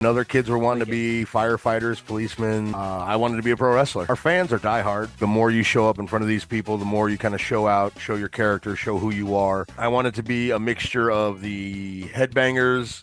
And other kids were wanting to be firefighters, policemen. I wanted to be a pro wrestler. Our fans are diehard. The more you show up in front of these people, the more you kind of show out, show your character, show who you are. I wanted to be a mixture of the Headbangers,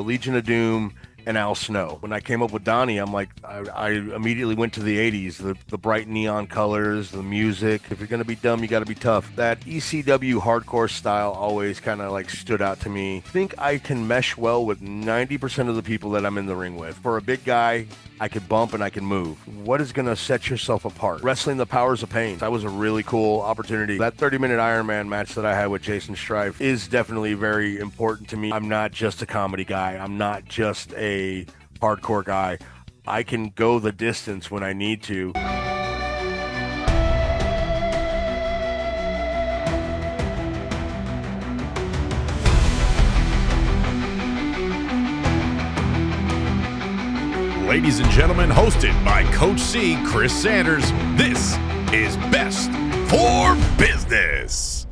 Legion of Doom, and Al Snow. When I came up with Donnie, I'm like, I immediately went to the 80s, the bright neon colors, the music. If you're going to be dumb, you got to be tough. That ECW hardcore style always kind of like stood out to me. I think I can mesh well with 90% of the people that I'm in the ring with. For a big guy, I can bump and I can move. What is going to set yourself apart? Wrestling the powers of pain. That was a really cool opportunity. That 30-minute Iron Man match that I had with Jaysin Strife is definitely very important to me. I'm not just a comedy guy. I'm not just a hardcore guy. I can go the distance when I need to. Ladies and gentlemen, hosted by Coach C, Chris Sanders, this is Best for Business.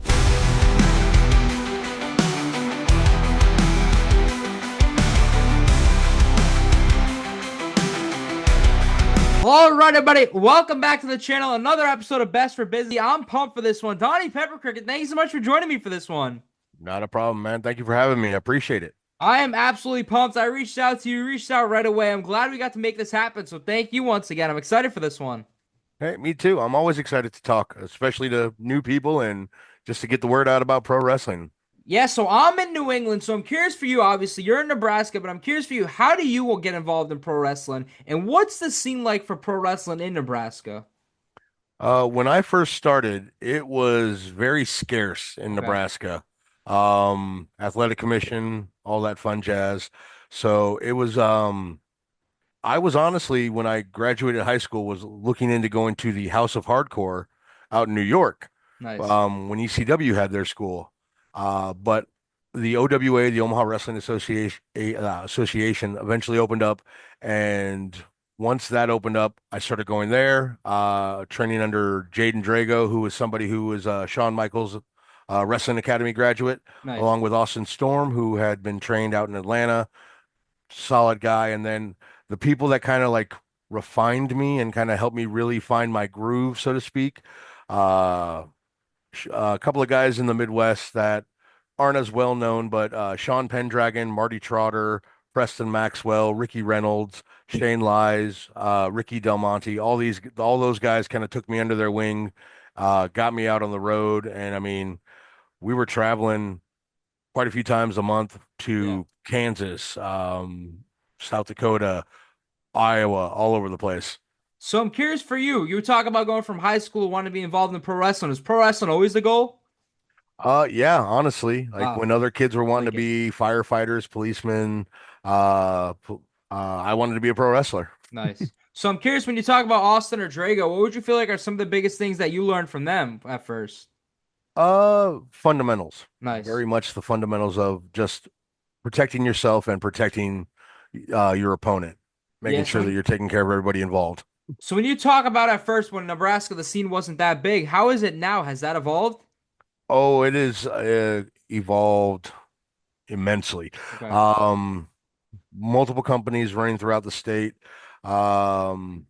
All right, everybody. Welcome back to the channel. Another episode of Best for Business. I'm pumped for this one. Donnie Peppercricket, thank you so much for joining me for this one. Not a problem, man. Thank you for having me. I appreciate it. I am absolutely pumped. I reached out to you, reached out right away. I'm glad we got to make this happen. So thank you once again. I'm excited for this one. Hey, me too. I'm always excited to talk, especially to new people and just to get the word out about pro wrestling. Yeah, so I'm in New England, so I'm curious for you. Obviously, you're in Nebraska, but I'm curious for you. How do you get involved in pro wrestling, and what's the scene like for pro wrestling in Nebraska? When I first started, it was very scarce in Nebraska. Athletic commission, all that fun jazz. So it was, I was honestly, when I graduated high school, was looking into going to the House of Hardcore out in New York, Nice. when ECW had their school. But the OWA, the Omaha Wrestling Association, eventually opened up, and once that opened up, I started going there, training under Jaden Drago, who was somebody who was Shawn Michaels' Wrestling Academy graduate, Nice. along with Austin Storm, who had been trained out in Atlanta. Solid guy. And then the people that kind of like refined me and kind of helped me really find my groove, so to speak. A couple of guys in the Midwest that aren't as well known, but Sean Pendragon, Marty Trotter, Preston Maxwell, Ricky Reynolds, Shane Lies, Ricky Del Monte, all those guys kind of took me under their wing, got me out on the road. And I mean, we were traveling quite a few times a month to Kansas, South Dakota, Iowa, all over the place. So I'm curious for you. You were talking about going from high school to wanting to be involved in pro wrestling. Is pro wrestling always the goal? Yeah, honestly, like when other kids were wanting to it. be firefighters, policemen, I wanted to be a pro wrestler. Nice. So I'm curious, when you talk about Austin or Drago, what would you feel like are some of the biggest things that you learned from them at first? Fundamentals. Nice. Very much the fundamentals of just protecting yourself and protecting your opponent, making sure that you're taking care of everybody involved. So when you talk about at first when Nebraska, the scene wasn't that big, how is it now? Has that evolved? Oh, it is evolved immensely. Okay. Multiple companies running throughout the state, and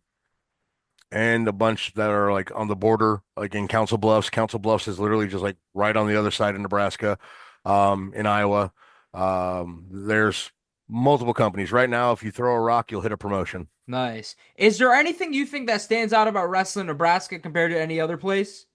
a bunch that are like on the border, like in Council Bluffs. Council Bluffs is literally just like right on the other side of Nebraska, in Iowa. There's multiple companies. Right now, if you throw a rock, you'll hit a promotion. Nice. Is there anything you think that stands out about wrestling in Nebraska compared to any other place?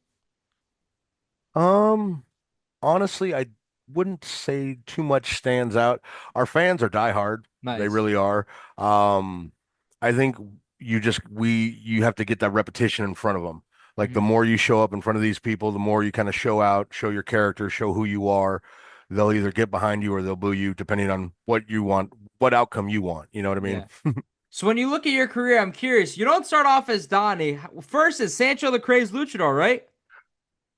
Honestly, I wouldn't say too much stands out. Our fans are diehard. Nice. They really are. I think you have to get that repetition in front of them. Like the more you show up in front of these people, the more you kind of show out, show your character, show who you are. They'll either get behind you or they'll boo you, depending on what you want, what outcome you want. You know what I mean? Yeah. So when you look at your career, I'm curious. You don't start off as Donnie. First is Sancho the Crazed Luchadore, right?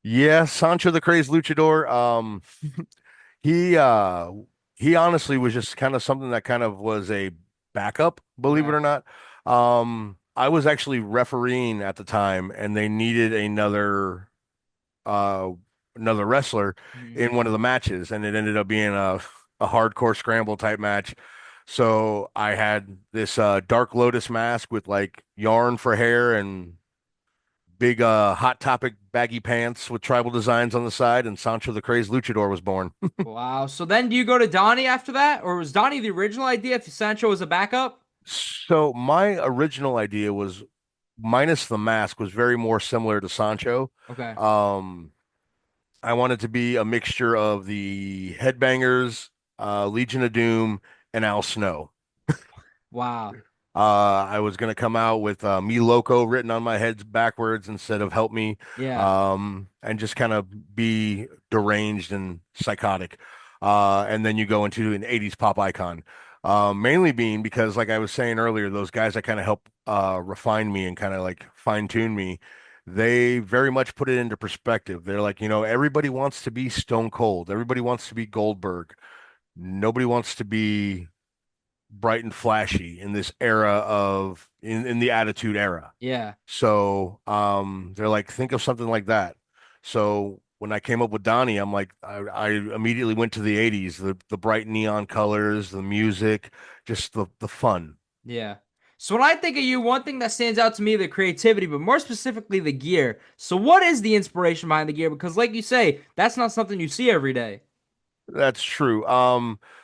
Yeah, Sancho the Crazed Luchadore. He he honestly was just kind of something that kind of was a backup, believe it or not. I was actually refereeing at the time, and they needed uh another wrestler in one of the matches, and it ended up being a hardcore scramble type match. So I had this Dark Lotus mask with like yarn for hair and big Hot Topic baggy pants with tribal designs on the side, and Sancho the Crazed Luchadore was born. Wow. So then do you go to Donnie after that? Or was Donnie the original idea if Sancho was a backup? So my original idea was minus the mask was very more similar to Sancho. Okay. Um, I wanted to be a mixture of the Headbangers, Legion of Doom, and Al Snow. Wow. I was gonna come out with "Me Loco" written on my head backwards instead of "Help Me," Yeah. and just kind of be deranged and psychotic. And then you go into an '80s pop icon, mainly being because, like I was saying earlier, those guys that kind of help refine me and kind of like fine tune me. They very much put it into perspective. They're like, everybody wants to be Stone Cold. Everybody wants to be Goldberg. Nobody wants to be bright and flashy in this era of in the attitude era. Yeah. So they're like, think of something like that. So when I came up with Donnie, I'm like, I immediately went to the 80s, the bright neon colors, the music, just the fun. Yeah. So when I think of you, one thing that stands out to me, the creativity, but more specifically the gear. So what is the inspiration behind the gear? Because like you say, that's not something you see every day. That's true.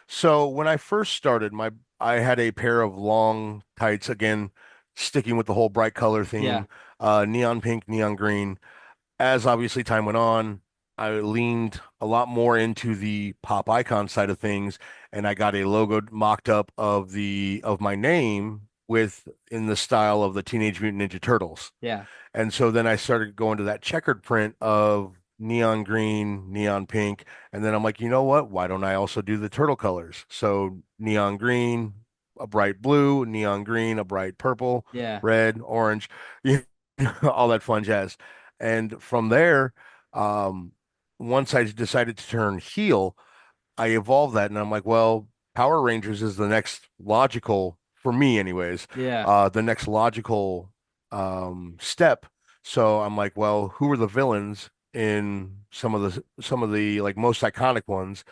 So when I first started, my I had a pair of long tights, again, sticking with the whole bright color Yeah. theme, neon pink, neon green. As obviously time went on, I leaned a lot more into the pop icon side of things, and I got a logo mocked up of my name with in the style of the Teenage Mutant Ninja Turtles. Yeah. And so then I started going to that checkered print of neon green, neon pink, and then I'm like, you know what? Why don't I also do the turtle colors? So neon green, a bright blue, neon green, a bright purple, Yeah. red, orange, all that fun jazz. And from there, um, once I decided to turn heel, I evolved that and I'm like, well, Power Rangers is the next logical, for me anyways, Yeah. the next logical step. So I'm like, well, who are the villains in some of the like most iconic ones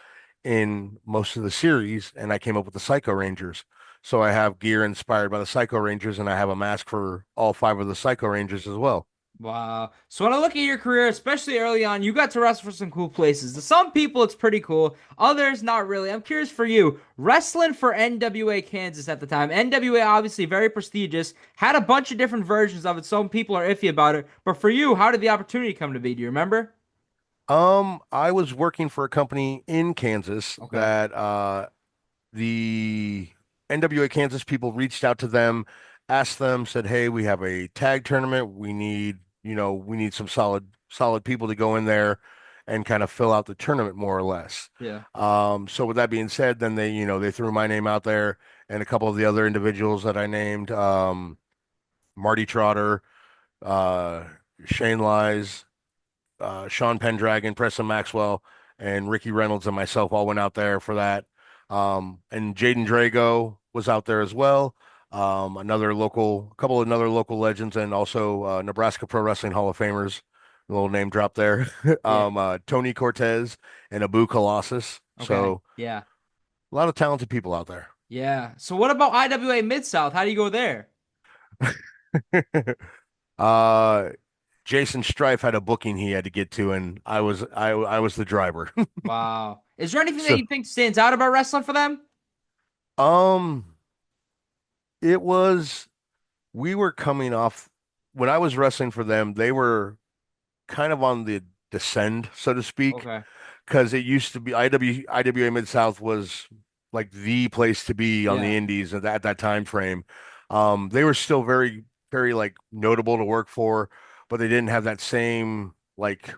in most of the series? And I came up with the Psycho Rangers. So I have gear inspired by the Psycho Rangers and I have a mask for all five of the Psycho Rangers as well. Wow. So when I look at your career, especially early on, you got to wrestle for some cool places. To some people, it's pretty cool. Others, not really. I'm curious for you. Wrestling for NWA Kansas at the time. NWA, obviously very prestigious, had a bunch of different versions of it. Some people are iffy about it. But for you, how did the opportunity come to be? Do you remember? I was working for a company in Kansas Okay. that the NWA Kansas people reached out to them, asked them, said, "Hey, we have a tag tournament. We need some solid people to go in there and kind of fill out the tournament more or less." Yeah. So with that being said, then they threw my name out there and a couple of the other individuals that I named, Marty Trotter, uh, Shane Lies, Sean Pendragon, Preston Maxwell, and Ricky Reynolds and myself all went out there for that. And Jaden Drago was out there as well. A couple of another local legends, and also Nebraska Pro Wrestling Hall of Famers. A little name drop there. Yeah. Tony Cortez and Abu Colossus. Okay. So Yeah. a lot of talented people out there. Yeah. So what about IWA Mid-South? How do you go there? uh, Jaysin Strife had a booking he had to get to, and I was the driver. Wow. Is there anything that So, you think stands out about wrestling for them? um, it was we were coming off when I was wrestling for them, they were kind of on the descend, so to speak, Okay. because it used to be IWA Mid-South was like the place to be on Yeah. the indies at that time frame. They were still very, very like notable to work for, but they didn't have that same like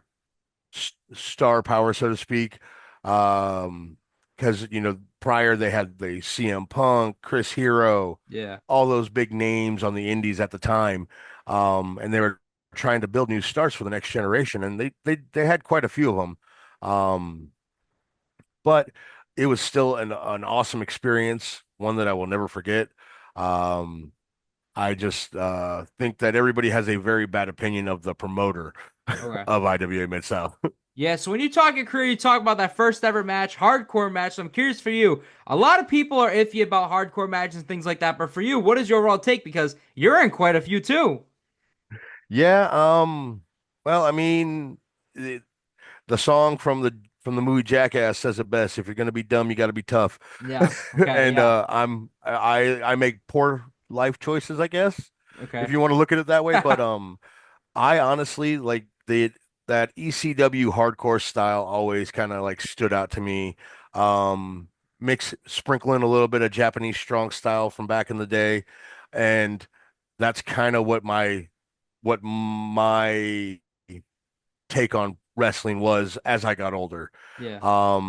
star power, so to speak. Um, because prior they had the CM Punk, Chris Hero, Yeah. all those big names on the indies at the time. And they were trying to build new stars for the next generation, and they had quite a few of them. Um, but it was still an awesome experience, one that I will never forget. Um, I just think that everybody has a very bad opinion of the promoter Okay. of IWA Mid-South. Yeah, so when you talk your career, you talk about that first ever match, hardcore match. So I'm curious for you. A lot of people are iffy about hardcore matches and things like that, but for you, what is your overall take? Because you're in quite a few too. Yeah, well, I mean, the song from the movie Jackass says it best. If you're gonna be dumb, you got to be tough. Yeah. Okay. And Yeah. I make poor life choices, I guess, if Okay. you want to look at it that way. But I honestly like the that ECW hardcore style always kind of like stood out to me. Um, Mix sprinkling a little bit of Japanese strong style from back in the day, and that's kind of what my take on wrestling was as I got older. Yeah.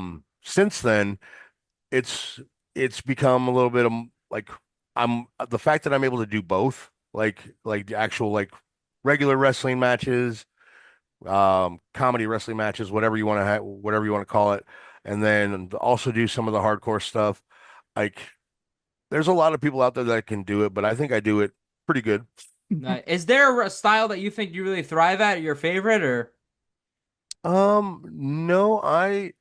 Since then, it's it's become a little bit of like I'm the fact that I'm able to do both, like actual like regular wrestling matches, comedy wrestling matches, whatever you want to whatever you want to call it, and then also do some of the hardcore stuff. Like there's a lot of people out there that can do it, but I think I do it pretty good. Is there a style that you think you really thrive at, your favorite, or No, I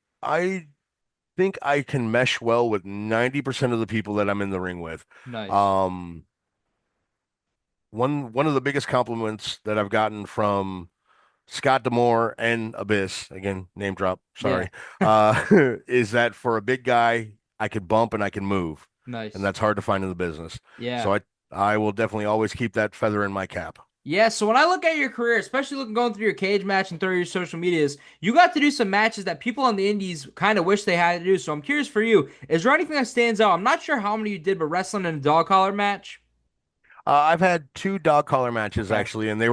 think I can mesh well with 90% of the people that I'm in the ring with. nice? Um, one of the biggest compliments that I've gotten from Scott Demore and Abyss, again, name drop, Yeah. sorry, is that for a big guy, I can bump and I can move, and Nice. that's hard to find in the business. Yeah. So I will definitely always keep that feather in my cap. Yeah, so when I look at your career, especially looking going through your cage match and through your social medias, you got to do some matches that people on the indies kind of wish they had to do. So I'm curious for you, is there anything that stands out? I'm not sure how many you did, but wrestling in a dog collar match. I've had two dog collar matches Okay. actually, and they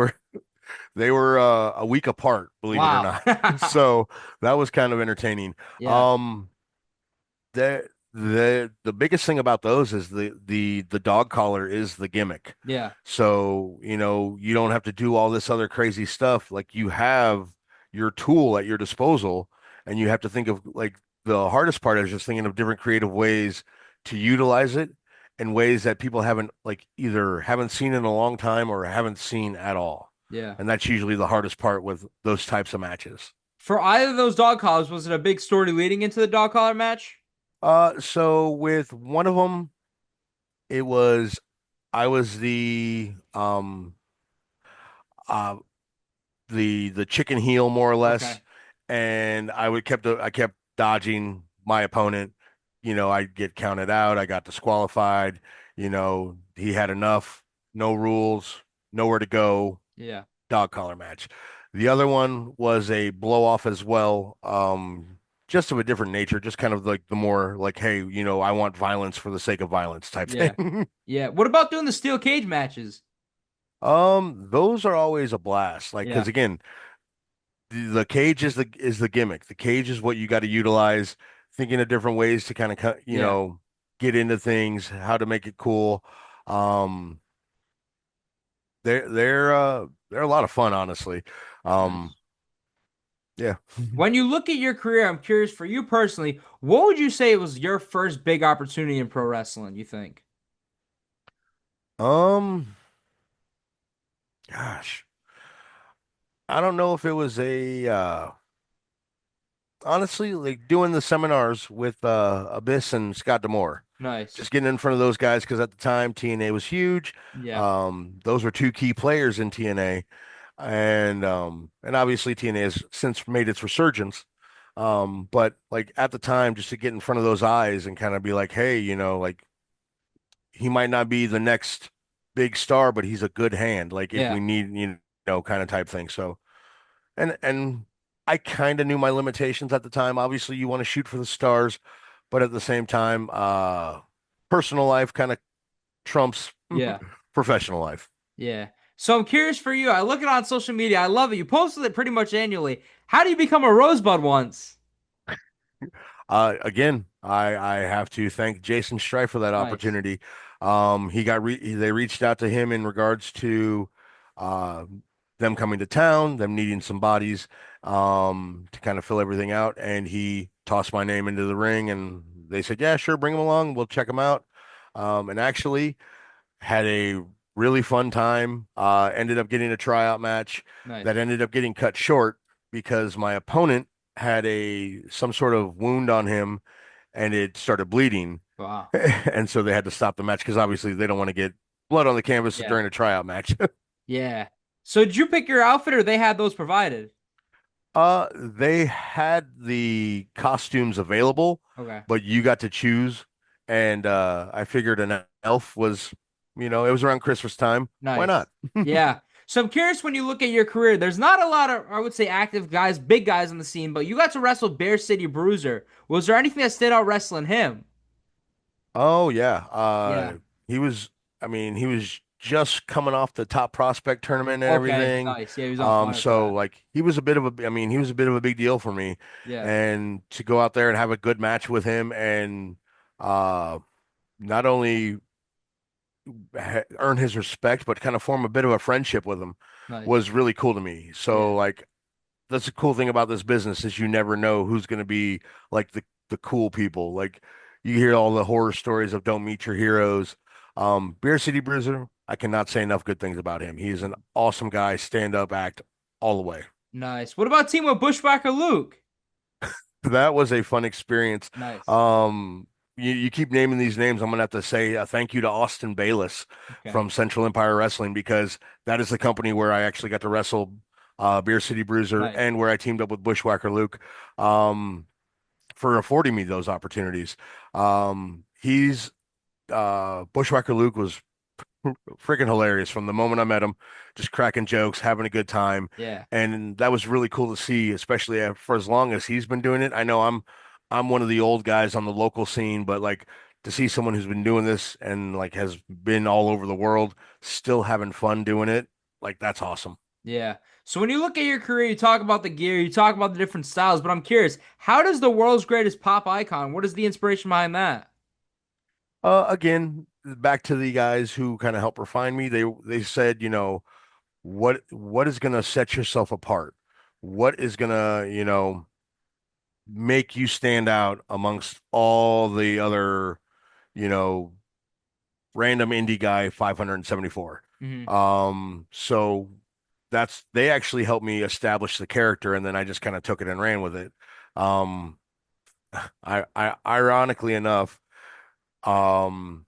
were a week apart, believe it or Wow. not. So that was kind of entertaining. Yeah. Um, the biggest thing about those is the dog collar is the gimmick. Yeah. So, you don't have to do all this other crazy stuff. Like you have your tool at your disposal, and you have to think of like the hardest part is just thinking of different creative ways to utilize it in ways that people haven't like either haven't seen in a long time or haven't seen at all. Yeah. And that's usually the hardest part with those types of matches. For either of those dog collars, was it a big story leading into the dog collar match? So with one of them, it was I was uh the chicken heel more or less, Okay. and I kept dodging my opponent. I'd get counted out. I got disqualified. He had enough, no rules, nowhere to go, Yeah. dog collar match. The other one was a blow off as well. Just of a different nature, just kind of like the more like, hey, I want violence for the sake of violence type Yeah. thing. Yeah. What about doing the steel cage matches? Those are always a blast. Like, because Yeah. again, the cage is the gimmick. The cage is what you got to utilize, thinking of different ways to kind of Yeah. get into things, how to make it cool. Um, they're a lot of fun, honestly. Um, Nice. yeah. When you look at your career, I'm curious for you personally, what would you say was your first big opportunity in pro wrestling, you think? Um, Gosh, I don't know if it was a honestly like doing the seminars with Abyss and Scott Demore. Nice. Just getting in front of those guys because at the time TNA was huge. Yeah. Those were two key players in TNA, and obviously TNA has since made its resurgence. But like at the time, just to get in front of those eyes and kind of be like, hey, like he might not be the next big star, but he's a good hand. Like if Yeah. we need, kind of type thing. So and I kind of knew my limitations at the time. Obviously, you want to shoot for the stars, but at the same time, personal life kind of trumps Yeah. professional life. Yeah. So I'm curious for you. I look it on social media. I love it. You posted it pretty much annually. How do you become a Rosebud once? Again, I have to thank Jaysin Strife for that Nice. opportunity. They reached out to him in regards to uh, them coming to town, them needing some bodies to kind of fill everything out, and he tossed my name into the ring, and they said, "Yeah, sure, bring him along. We'll check him out." And actually had a really fun time. Ended up getting a tryout match that Nice. ended up getting cut short because my opponent had a some sort of wound on him and it started bleeding. Wow. And so they had to stop the match because obviously they don't want to get blood on the canvas Yeah. during a tryout match. Yeah. So did you pick your outfit or they had those provided? They had the costumes available, Okay. but you got to choose. And I figured an elf was, it was around Christmas time. Why Nice. not? Yeah. So I'm curious when you look at your career, there's not a lot of, I would say, active guys, big guys on the scene, but you got to wrestle Bear City Bruiser. Was there anything that stood out wrestling him? Oh yeah. Yeah. He was, I mean, he was just coming off the top prospect tournament and Okay. everything. Nice. Yeah, he was on fire for So that. like he was a bit of a, I mean, he was a bit of a big deal for me. Yeah. And to go out there and have a good match with him and uh not only earn his respect, but kind of form a bit of a friendship with him Nice. was really cool to me. So Yeah. like that's the cool thing about this business is you never know who's going to be like the cool people. Like you hear all the horror stories of don't meet your heroes. Beer City Bruiser, I cannot say enough good things about him. He's an awesome guy, stand up act all the way. Nice. What about team with Bushwhacker Luke? That was a fun experience. Nice. Um, you keep naming these names. I'm gonna have to say thank you to Austin Bayless Okay. from Central Empire Wrestling because that is the company where I actually got to wrestle Beer City Bruiser Nice. and where I teamed up with Bushwhacker Luke um, for affording me those opportunities. He's Bushwhacker Luke was freaking hilarious from the moment I met him, just cracking jokes, having a good time. Yeah. And that was really cool to see, especially for as long as he's been doing it. I know I'm one of the old guys on the local scene, but like to see someone who's been doing this and like has been all over the world, still having fun doing it, like that's awesome. Yeah. So when you look at your career, you talk about the gear, you talk about the different styles, but I'm curious, how does the world's greatest pop icon, what is the inspiration behind that? Again, back to the guys who kind of helped refine me. They said, what is gonna set yourself apart? What is gonna, make you stand out amongst all the other, you know, random indie guy 574. Hmm. So they actually helped me establish the character and then I just kind of took it and ran with it. Um, I ironically enough, um,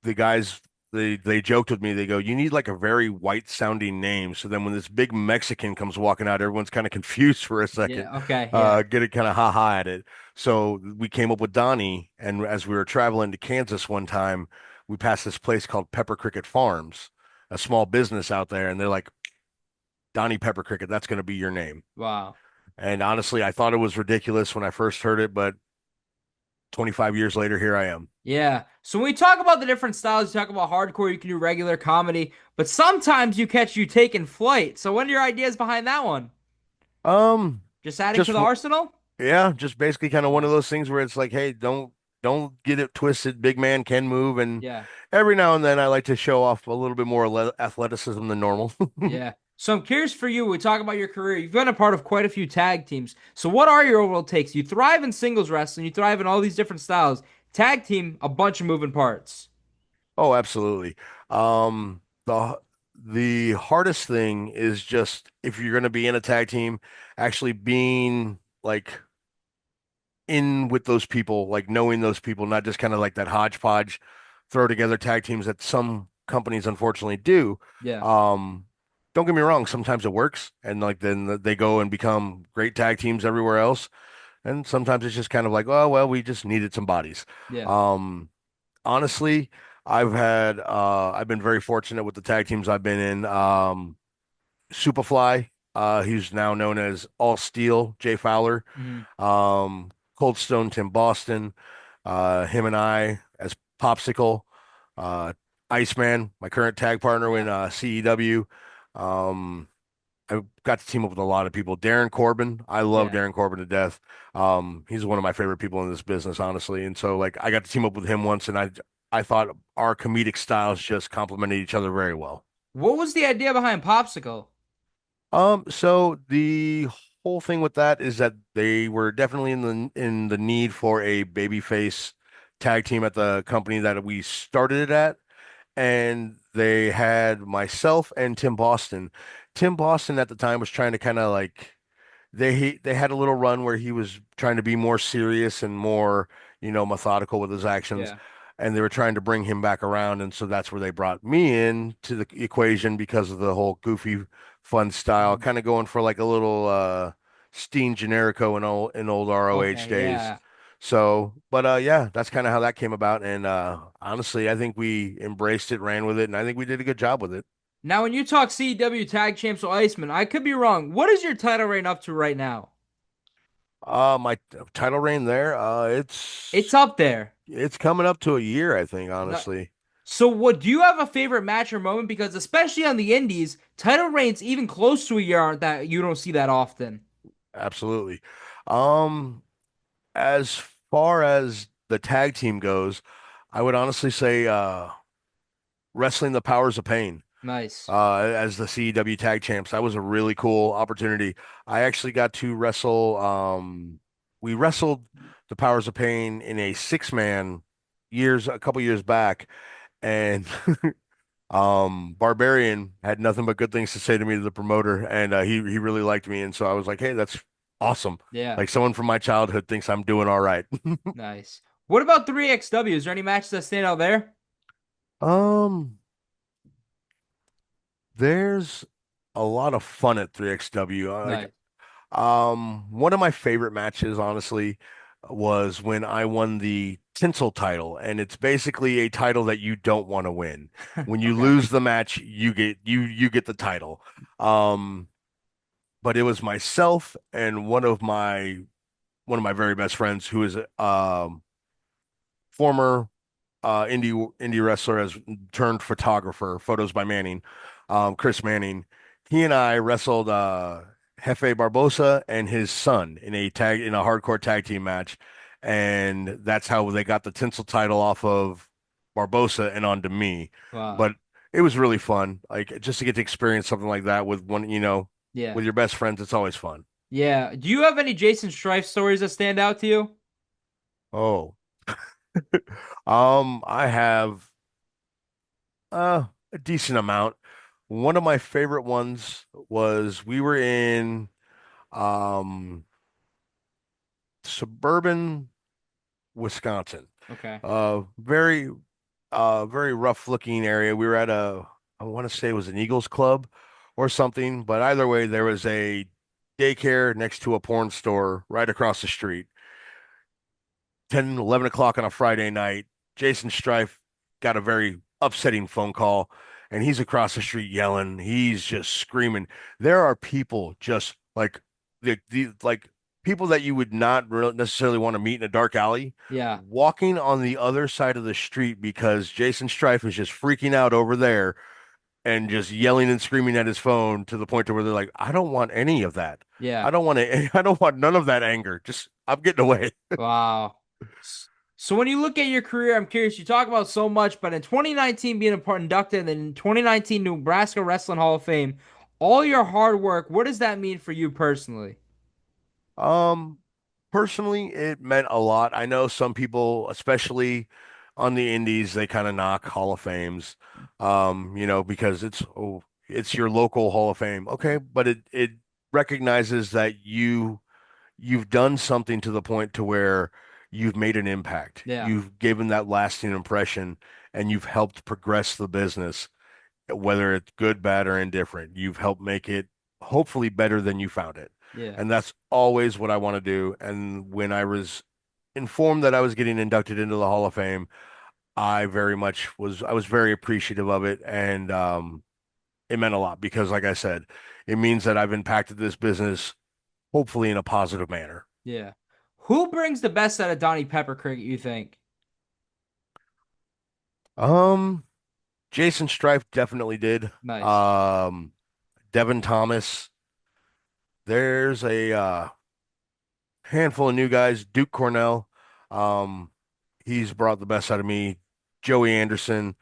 the guys they joked with me. They go, "You need like a very white sounding name." So then when this big Mexican comes walking out, everyone's kind of confused for a second, Yeah. Okay. Yeah. get it kind of ha ha at it. So we came up with Donnie, and as we were traveling to Kansas one time, we passed this place called Peppercricket Farms, a small business out there, and they're like, "Donnie Peppercricket, that's going to be your name." Wow. And honestly, I thought it was ridiculous when I first heard it, but 25 years later, here I am. Yeah. So when we talk about the different styles, you talk about hardcore, you can do regular comedy, but sometimes you taking flight. So what are your ideas behind that one? Um, Just adding to just the arsenal? Yeah, just basically kind of one of Nice. those things where it's like, hey, don't get it twisted. Big man can move, and Yeah. every now and then I like to show off a little bit more athleticism than normal. Yeah. So I'm curious for you. We talk about your career. You've been a part of quite a few tag teams. So what are your overall takes? You thrive in singles wrestling. You thrive in all these different styles. Tag team, a bunch of moving parts. Oh, absolutely. The hardest thing is just if you're going to be in a tag team, actually being like in with those people, like knowing those people, not just kind of like that hodgepodge throw together tag teams that some companies unfortunately do. Yeah. Um, don't get me wrong, sometimes it works and like then they go and become great tag teams everywhere else. And sometimes it's just kind of like, oh well, we just needed some bodies. Yeah. Um, honestly, I've been very fortunate with the tag teams I've been in. Superfly, he's now known as All Steel, Jay Fowler. Hmm. Cold Stone Tim Boston, him and I as Popsicle, uh, Iceman, my current tag partner in Yeah. CEW. Um, I got to team up with a lot of people. Darren Corbin, I love Yeah. Darren Corbin to death. He's one of my favorite people in this business, honestly. And so, like, I got to team up with him once, and I thought our comedic styles just complemented each other very well. What was the idea behind Popsicle? So the whole thing with that is that they were definitely in the need for a babyface tag team at the company that we started it at, and they had myself and Tim Boston. Tim Boston at the time was trying to kind of like they had a little run where he was trying to be more serious and more, methodical with his actions, Yeah. and they were trying to bring him back around, and so that's where they brought me in to the equation because of the whole goofy, fun style, Mhm. kind of going for like a little Steen Generico in old ROH Okay, days. yeah. So, but yeah, that's kind of how that came about, and honestly, I think we embraced it, ran with it, and I think we did a good job with it. Now, when you talk CW Tag Champs or Iceman, I could be wrong. What is your title reign up to right now? My title reign there, It's up there. it's coming up to a year, I think, No, honestly. so, what do you have a favorite match or moment? Because especially on the Indies, title reigns even close to a year aren't that you don't see that often. Absolutely. Um, as far as the tag team goes, I would honestly say Wrestling the Powers of Pain Nice. as the CEW Tag Champs. That was a really cool opportunity. I actually got to wrestle we wrestled the Powers of Pain in a six-man a couple years back, and Barbarian had nothing but good things to say to me, to the promoter, and he really liked me, and so I was like, hey, that's awesome. Yeah, Like someone from my childhood thinks I'm doing all right. nice. What about 3XW? Is there any matches that stand out there? Um, there's a lot of fun at 3XW. Nice. One of my favorite matches, honestly, was when I won the Tinsel title, and it's basically a title that you don't want to win. When you Okay. lose the match, you get the title. Um, but it was myself and one of my very best friends who is former indie wrestler has turned photographer, photos by Manning, Chris Manning. He and I wrestled Jefe Barbosa and his son in a hardcore tag team match, and that's how they got the Tinsel title off of Barbosa and onto me. Wow. But it was really fun, like just to get to experience something like that with Yeah. with your best friends. It's always fun. Yeah. Do you have any Jaysin Strife stories that stand out to you? Oh, I have a decent amount. One of my favorite ones was we were in um suburban Wisconsin. Okay. Very very rough looking area. We were at I want to say it was an Eagles club or something, but either way there was a daycare next to a porn store right across the street. 10, 11 o'clock on a Friday night, Jaysin Strife got a very upsetting phone call, and he's across the street yelling. He's just screaming. There are people just like like people that you would not necessarily want to meet in a dark alley Yeah. walking on the other side of the street because Jaysin Strife is just freaking out over there and just yelling and screaming at his phone to the point to where they're like, I don't want any of that. Yeah. I don't want to, I don't want none of that anger. Just I'm getting away. Wow. So when you look at your career, I'm curious, you talk about so much, but in 2019 being a part inducted and then in 2019 Nebraska Wrestling Hall of Fame, all your hard work, what does that mean for you personally? Um, Personally, it meant a lot. I know some people, especially on the indies, they kind of knock Hall of Fames, because it's your local Hall of Fame. Okay, but it recognizes that you've done something to the point to where you've made an impact. Yeah. You've given that lasting impression, and you've helped progress the business, whether it's good, bad, or indifferent. You've helped make it hopefully better than you found it. Yeah. And that's always what I want to do. And when I was informed that I was getting inducted into the Hall of Fame, I was very appreciative of it. And it meant a lot because, like I said, it means that I've impacted this business hopefully in a positive manner. Yeah. Who brings the best out of Donnie Peppercricket, you think? Um, Jaysin Strife definitely did. Nice. Um, Devin Thomas. There's a handful of new guys. Duke Cornell, um, he's brought the best out of me. Joey Anderson,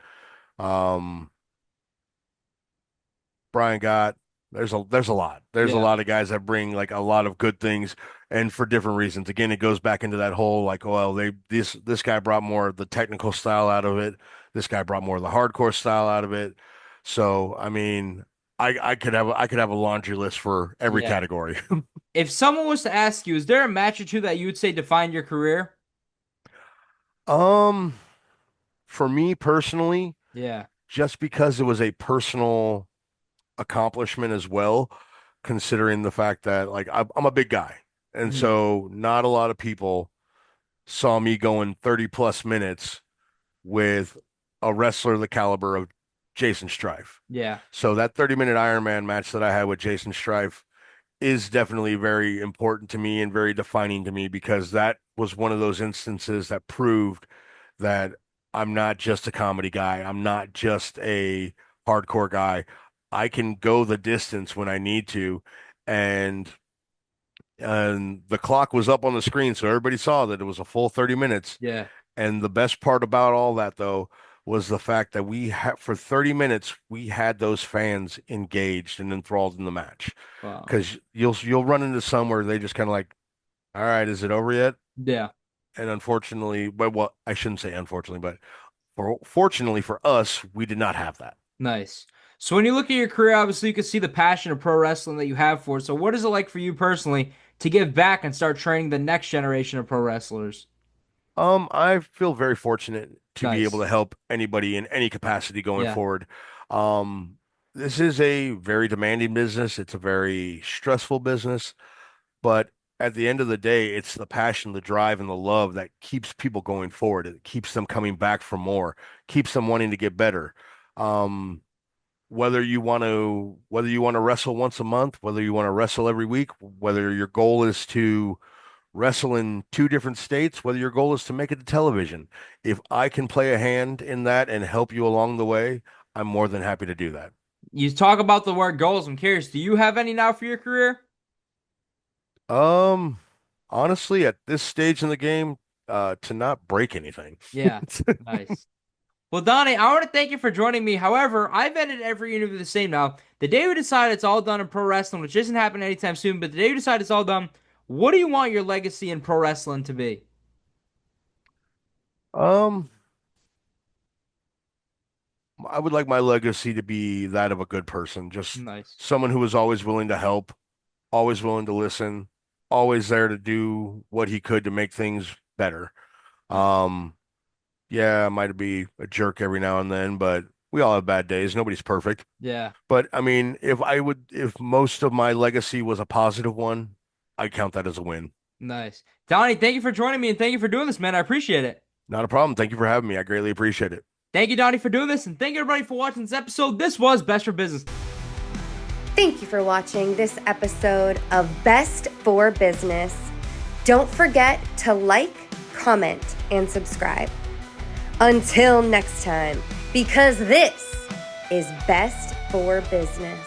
um, Brian Gott. There's a lot. There's a Yeah. lot of guys that bring like a lot of good things, and for different reasons. Again, it goes back into that whole like, oh, well, this guy brought more of the technical style out of it. This guy brought more of the hardcore style out of it. So, I mean, I could have a laundry list for every Yeah. category. If someone was to ask you, is there a match or two that you would say defined your career? Um, for me personally, Yeah. just because it was a personal accomplishment as well, considering the fact that like I'm a big guy, and Mhm. so not a lot of people saw me going 30 plus minutes with a wrestler the caliber of Jaysin Strife. Yeah. So that 30-minute Iron Man match that I had with Jaysin Strife is definitely very important to me and very defining to me because that was one of those instances that proved that I'm not just a comedy guy. I'm not just a hardcore guy. I can go the distance when I need to. And the clock was up on the screen, so everybody saw that it was a full 30 minutes. Yeah. And the best part about all that, though, was the fact that we had for 30 minutes we had those fans engaged and enthralled in the match. Wow. Because you'll run into some where they just kind of like, all right, is it over yet? Yeah. And unfortunately, well, I shouldn't say unfortunately, but fortunately for us, we did not have that. Nice. So when you look at your career, obviously you can see the passion of pro wrestling that you have for it. So what is it like for you personally to give back and start training the next generation of pro wrestlers? I feel very fortunate to be able Nice. to help anybody in any capacity going Yeah. forward. Um, this is a very demanding business. It's a very stressful business, but at the end of the day, it's the passion, the drive, and the love that keeps people going forward. It keeps them coming back for more, keeps them wanting to get better. Um, whether you want to wrestle once a month, whether you want to wrestle every week, whether your goal is to wrestle in two different states, whether your goal is to make it to television. If I can play a hand in that and help you along the way, I'm more than happy to do that. You talk about the word goals. I'm curious, do you have any now for your career? Um, Honestly, at this stage in the game, to not break anything. Yeah. Nice. Well, Donnie, I want to thank you for joining me. However, I've edited every interview the same now. The day we decide it's all done in pro wrestling, which isn't happening anytime soon, but the day we decide it's all done, what do you want your legacy in pro wrestling to be? Um, I would like my legacy to be that of a good person, just Nice. someone who was always willing to help, always willing to listen, always there to do what he could to make things better. Um, Yeah, I might be a jerk every now and then, but we all have bad days. Nobody's perfect. Yeah. But I mean, if most of my legacy was a positive one, I count that as a win. Nice. Donnie, thank you for joining me and thank you for doing this, man. I appreciate it. Not a problem. Thank you for having me. I greatly appreciate it. Thank you, Donnie, for doing this, and thank you, everybody, for watching this episode. This was Best for Business. Thank you for watching this episode of Best for Business. Don't forget to like, comment, and subscribe. Until next time, because this is Best for Business.